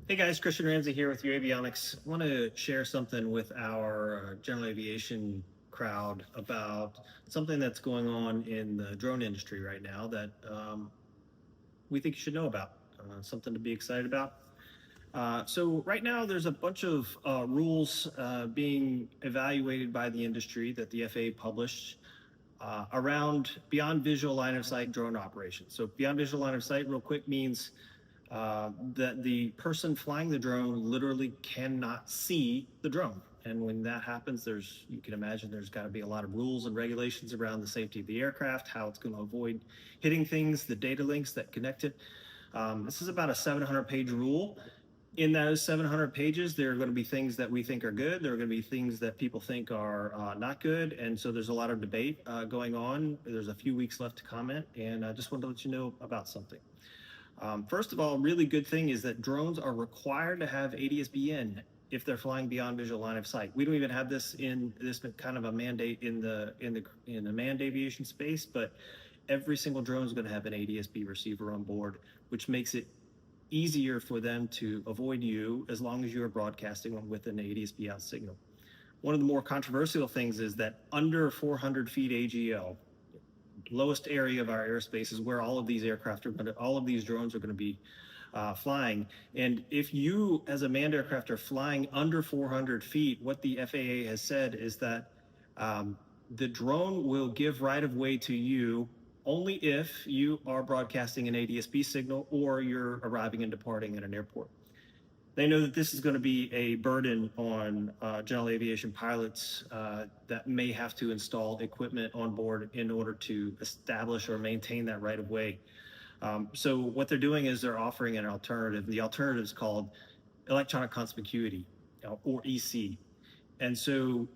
Hey guys, Christian Ramsey here with uAvionix. I want to share something with our general aviation crowd about something that's going on in the drone industry right now that we think you should know about, something to be excited about. So right now there's a bunch of rules being evaluated by the industry that the FAA published around beyond visual line of sight drone operations. So beyond visual line of sight, real quick, means that the person flying the drone literally cannot see the drone. And when that happens, you can imagine there's got to be a lot of rules and regulations around the safety of the aircraft, how it's going to avoid hitting things, the data links that connect it. This is about a 700-page rule. In those 700 pages, there are going to be things that we think are good. There are going to be things that people think are not good. And so there's a lot of debate going on. There's a few weeks left to comment. And I just wanted to let you know about something. First of all, a really good thing is that drones are required to have ADS-B in if they're flying beyond visual line of sight. We don't even have this kind of a mandate in the manned aviation space, but every single drone is going to have an ADS-B receiver on board, which makes it easier for them to avoid you as long as you are broadcasting with an ADS-B out signal. One of the more controversial things is that under 400 feet AGL, lowest area of our airspace, is where all of these drones are going to be flying. And if you, as a manned aircraft, are flying under 400 feet, what the FAA has said is that the drone will give right of way to you only if you are broadcasting an ADS-B signal or you're arriving and departing at an airport. They know that this is going to be a burden on general aviation pilots that may have to install equipment on board in order to establish or maintain that right of way. So what they're doing is they're offering an alternative. The alternative is called electronic conspicuity, or EC. And so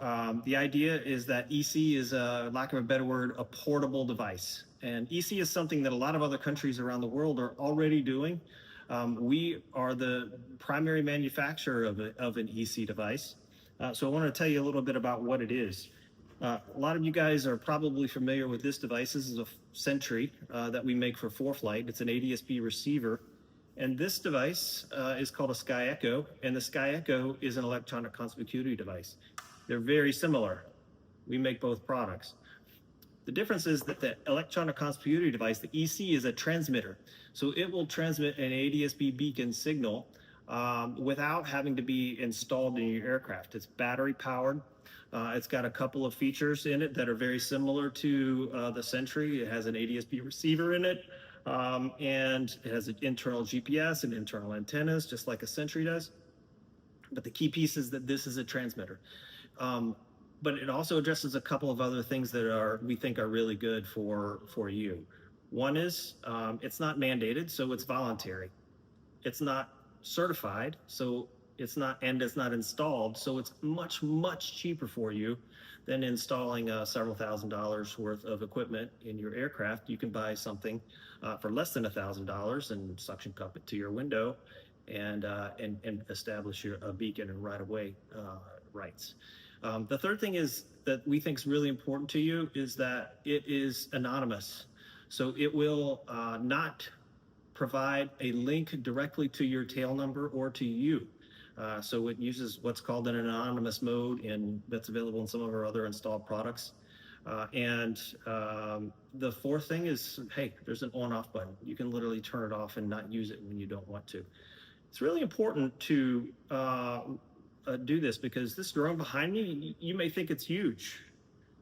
the idea is that EC is, lack of a better word, a portable device. And EC is something that a lot of other countries around the world are already doing. We are the primary manufacturer of an EC device. So I want to tell you a little bit about what it is. A lot of you guys are probably familiar with this device. This is a Sentry that we make for ForeFlight. It's an ADS-B receiver. And this device is called a SkyEcho, and the SkyEcho is an electronic conspicuity device. They're very similar. We make both products. The difference is that the electronic conspicuity device, the EC, is a transmitter. So it will transmit an ADS-B beacon signal without having to be installed in your aircraft. It's battery powered. It's got a couple of features in it that are very similar to the Sentry. It has an ADS-B receiver in it, and it has an internal GPS and internal antennas, just like a Sentry does. But the key piece is that this is a transmitter. But it also addresses a couple of other things that we think are really good for you. One is it's not mandated, so it's voluntary. It's not certified, so it's not installed, so it's much cheaper for you than installing several $1,000s worth of equipment in your aircraft. You can buy something for less than $1,000 and suction cup it to your window and establish a beacon and right-of-way rights. The third thing is that we think is really important to you is that it is anonymous. So it will not provide a link directly to your tail number or to you. So it uses what's called an anonymous mode, and that's available in some of our other installed products. And the fourth thing is, hey, there's an on-off button. You can literally turn it off and not use it when you don't want to. It's really important to do this because this drone behind me, you may think it's huge.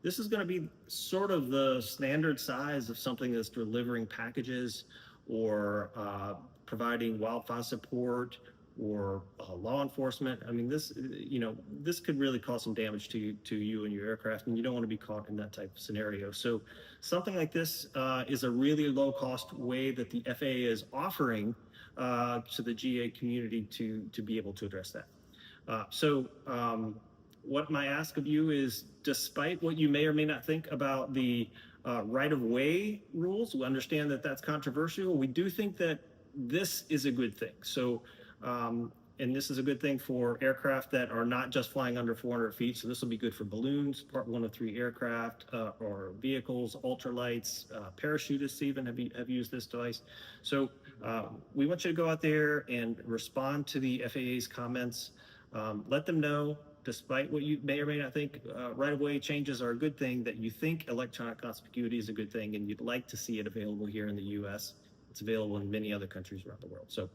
This is going to be sort of the standard size of something that's delivering packages or providing wildfire support or law enforcement. I mean, this could really cause some damage to you and your aircraft, and you don't want to be caught in that type of scenario. So something like this is a really low-cost way that the FAA is offering to the GA community to be able to address that. What my ask of you is, despite what you may or may not think about the right-of-way rules, we understand that that's controversial. We do think that this is a good thing. So And this is a good thing for aircraft that are not just flying under 400 feet. So this will be good for balloons, Part 103 aircraft, or vehicles, ultralights, parachutists even have used this device. So we want you to go out there and respond to the FAA's comments. Let them know, despite what you may or may not think, right-of-way changes are a good thing, that you think electronic conspicuity is a good thing, and you'd like to see it available here in the U.S. It's available in many other countries around the world. So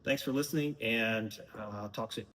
thanks for listening, and talk soon.